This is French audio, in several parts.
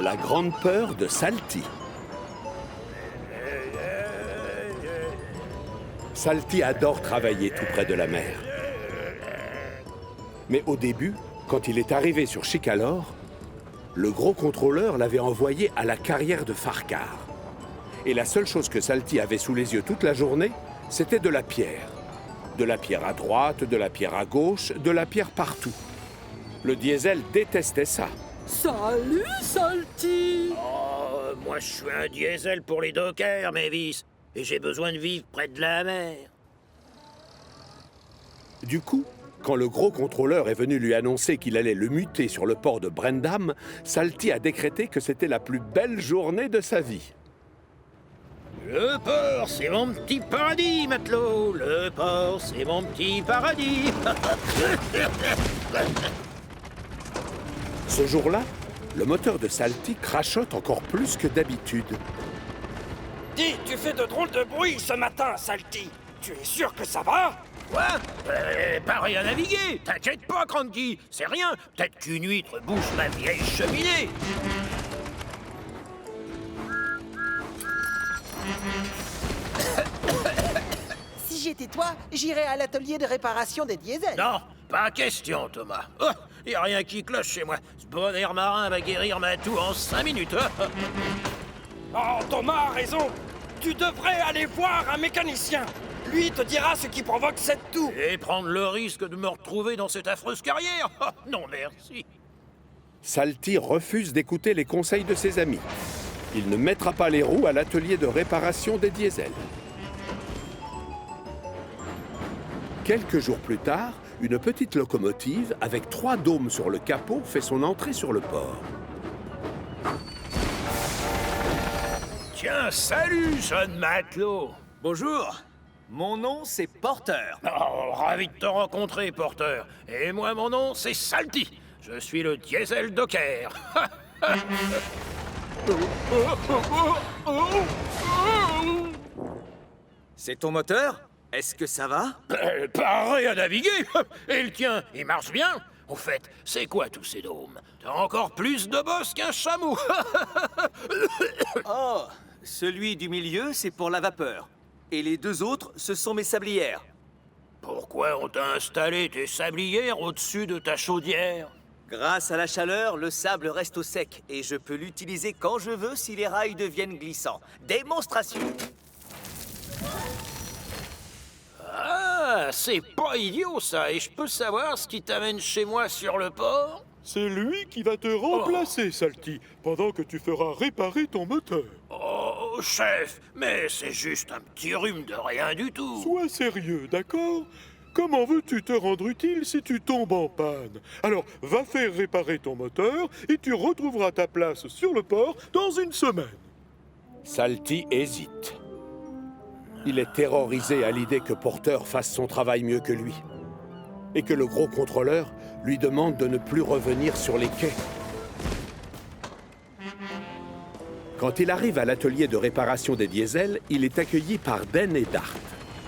La grande peur de Salty. Salty adore travailler tout près de la mer. Mais au début, quand il est arrivé sur Chicalor, le gros contrôleur l'avait envoyé à la carrière de Farcar. Et la seule chose que Salty avait sous les yeux toute la journée, c'était de la pierre. De la pierre à droite, de la pierre à gauche, de la pierre partout. Le diesel détestait ça. Salut, Salty! Oh, moi je suis un diesel pour les dockers, Mavis. Et j'ai besoin de vivre près de la mer. Du coup, quand le gros contrôleur est venu lui annoncer qu'il allait le muter sur le port de Brendam, Salty a décrété que c'était la plus belle journée de sa vie. Le port, c'est mon petit paradis, matelot. Le port, c'est mon petit paradis. Ce jour-là, le moteur de Salty crachote encore plus que d'habitude. Dis, tu fais de drôles de bruit ce matin, Salty. Tu es sûr que ça va? Quoi? Pareil à naviguer. T'inquiète pas, Cranky. C'est rien. Peut-être qu'une huître bouche ma vieille cheminée. Si j'étais toi, j'irais à l'atelier de réparation des diesels. Non, pas question, Thomas. Oh, y a rien qui cloche chez moi. Ce bon air marin va guérir ma toux en 5 minutes. Oh, Thomas a raison. Tu devrais aller voir un mécanicien. Lui te dira ce qui provoque cette toux. Et prendre le risque de me retrouver dans cette affreuse carrière? Oh, non, merci. Salty refuse d'écouter les conseils de ses amis. Il ne mettra pas les roues à l'atelier de réparation des diesels. Quelques jours plus tard, une petite locomotive avec 3 dômes sur le capot fait son entrée sur le port. Tiens, salut, jeune matelot. Bonjour, mon nom c'est Porter. Oh, ravi de te rencontrer, Porter. Et moi, mon nom, c'est Salty. Je suis le diesel docker. C'est ton moteur? Est-ce que ça va? Pareil à naviguer. Et le tien, il marche bien? Au fait, c'est quoi tous ces dômes? T'as encore plus de boss qu'un chameau. Oh, celui du milieu c'est pour la vapeur. Et les 2 autres, ce sont mes sablières. Pourquoi on t'a installé tes sablières au-dessus de ta chaudière? Grâce à la chaleur, le sable reste au sec et je peux l'utiliser quand je veux si les rails deviennent glissants. Démonstration! Ah, c'est pas idiot ça, et je peux savoir ce qui t'amène chez moi sur le port? C'est lui qui va te remplacer, Salty, pendant que tu feras réparer ton moteur. Oh, chef, mais c'est juste un petit rhume de rien du tout. Sois sérieux, d'accord? Comment veux-tu te rendre utile si tu tombes en panne? Alors, va faire réparer ton moteur et tu retrouveras ta place sur le port dans une semaine. Salty hésite. Il est terrorisé à l'idée que Porter fasse son travail mieux que lui. Et que le gros contrôleur lui demande de ne plus revenir sur les quais. Quand il arrive à l'atelier de réparation des diesels, il est accueilli par Den et Dart.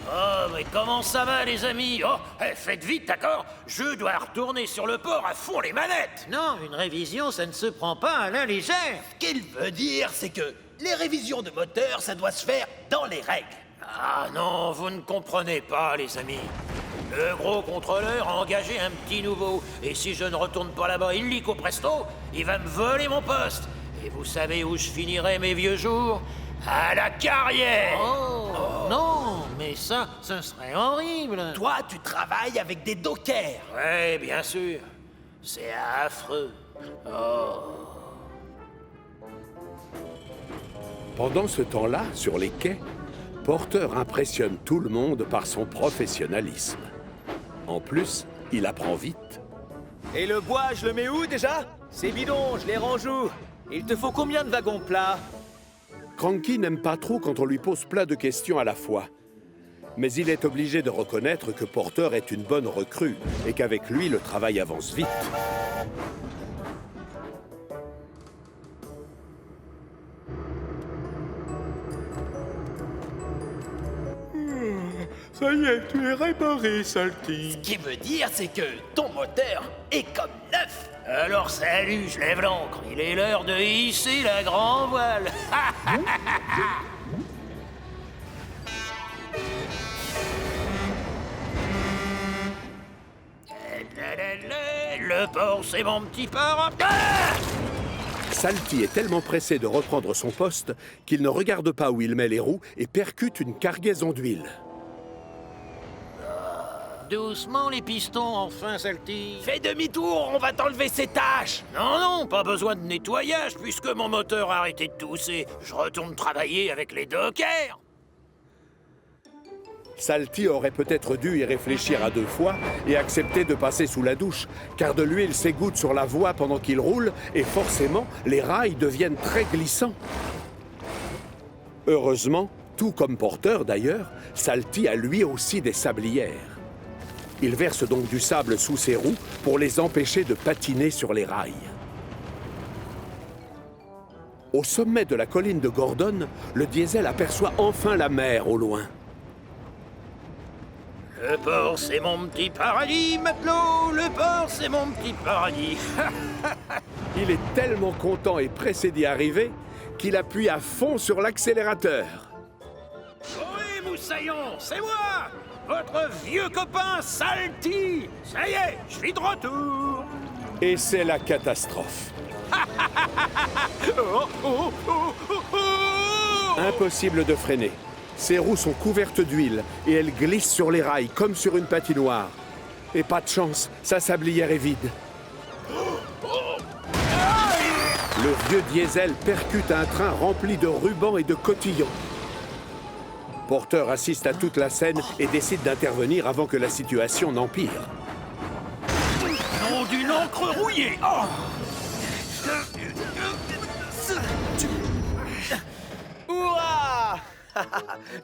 Oh, mais comment ça va, les amis? Oh, faites vite, d'accord? Je dois retourner sur le port à fond les manettes. Non, une révision, ça ne se prend pas à la légère. Ce qu'il veut dire, c'est que les révisions de moteur, ça doit se faire dans les règles. Ah non, vous ne comprenez pas, les amis. Le gros contrôleur a engagé un petit nouveau. Et si je ne retourne pas là-bas illico presto, il va me voler mon poste. Et vous savez où je finirai mes vieux jours? À la carrière. Oh, non, mais ça, ce serait horrible. Toi, tu travailles avec des dockers. Ouais, bien sûr. C'est affreux. Oh. Pendant ce temps-là, sur les quais, Porter impressionne tout le monde par son professionnalisme. En plus, il apprend vite. Et le bois, je le mets où déjà? C'est bidon, je les range où? Il te faut combien de wagons plats? Cranky n'aime pas trop quand on lui pose plein de questions à la fois. Mais il est obligé de reconnaître que Porter est une bonne recrue et qu'avec lui, le travail avance vite. Ça y est, tu es réparé, Salty. Ce qui veut dire, c'est que ton moteur est comme neuf. Alors salut, je lève l'ancre. Il est l'heure de hisser la grand voile. Le port, c'est mon petit port. Salty est tellement pressé de reprendre son poste qu'il ne regarde pas où il met les roues et percute une cargaison d'huile. Doucement les pistons, enfin, Salty. Fais demi-tour, on va t'enlever ces tâches. Non, non, pas besoin de nettoyage puisque mon moteur a arrêté de tousser. Je retourne travailler avec les dockers. Salty aurait peut-être dû y réfléchir à 2 fois et accepter de passer sous la douche, car de l'huile s'égoutte sur la voie pendant qu'il roule et forcément, les rails deviennent très glissants. Heureusement, tout comme Porter d'ailleurs, Salty a lui aussi des sablières. Il verse donc du sable sous ses roues pour les empêcher de patiner sur les rails. Au sommet de la colline de Gordon, le diesel aperçoit enfin la mer au loin. Le port, c'est mon petit paradis, matelot. Le port, c'est mon petit paradis. Il est tellement content et pressé d'y arriver qu'il appuie à fond sur l'accélérateur. Oui, moussaillon, c'est moi, votre vieux copain Salty. Ça y est, je suis de retour. Et c'est la catastrophe. Impossible de freiner. Ses roues sont couvertes d'huile et elles glissent sur les rails comme sur une patinoire. Et pas de chance, sa sablière est vide. Le vieux diesel percute un train rempli de rubans et de cotillons. Porter assiste à toute la scène et décide d'intervenir avant que la situation n'empire. Nom d'une encre rouillée. Oh. Ouah!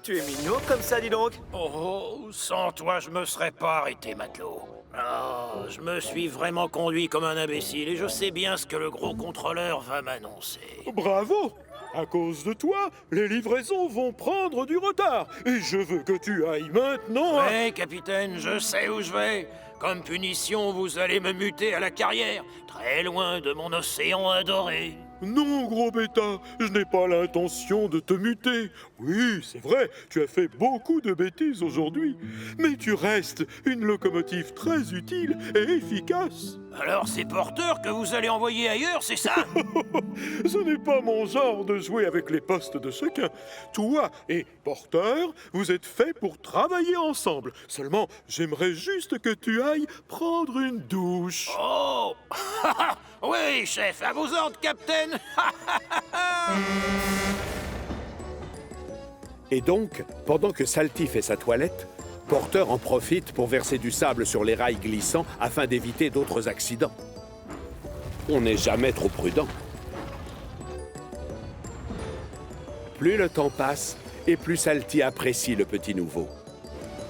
Tu es mignon comme ça, dis donc. Oh, sans toi, je me serais pas arrêté, matelot. Oh, je me suis vraiment conduit comme un imbécile et je sais bien ce que le gros contrôleur va m'annoncer. Bravo! À cause de toi, les livraisons vont prendre du retard. Et je veux que tu ailles maintenant à... Ouais, capitaine, je sais où je vais. Comme punition, vous allez me muter à la carrière, très loin de mon océan adoré. Non, gros bêta, je n'ai pas l'intention de te muter. Oui, c'est vrai, tu as fait beaucoup de bêtises aujourd'hui. Mais tu restes une locomotive très utile et efficace. Alors c'est Porter que vous allez envoyer ailleurs, c'est ça? Ce n'est pas mon genre de jouer avec les postes de chacun. Toi et Porter, vous êtes faits pour travailler ensemble. Seulement, j'aimerais juste que tu ailles prendre une douche. Oh! Oui, chef, à vos ordres, capitaine. Et donc, pendant que Salty fait sa toilette, Porter en profite pour verser du sable sur les rails glissants afin d'éviter d'autres accidents. On n'est jamais trop prudent. Plus le temps passe, et plus Salty apprécie le petit nouveau.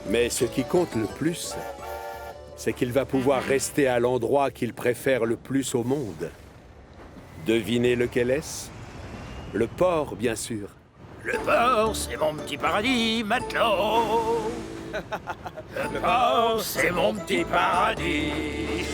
Mais ce qui compte le plus, c'est qu'il va pouvoir rester à l'endroit qu'il préfère le plus au monde. Devinez lequel est-ce? Le port, bien sûr. Le port, c'est mon petit paradis, matelot. Le port, c'est mon petit paradis.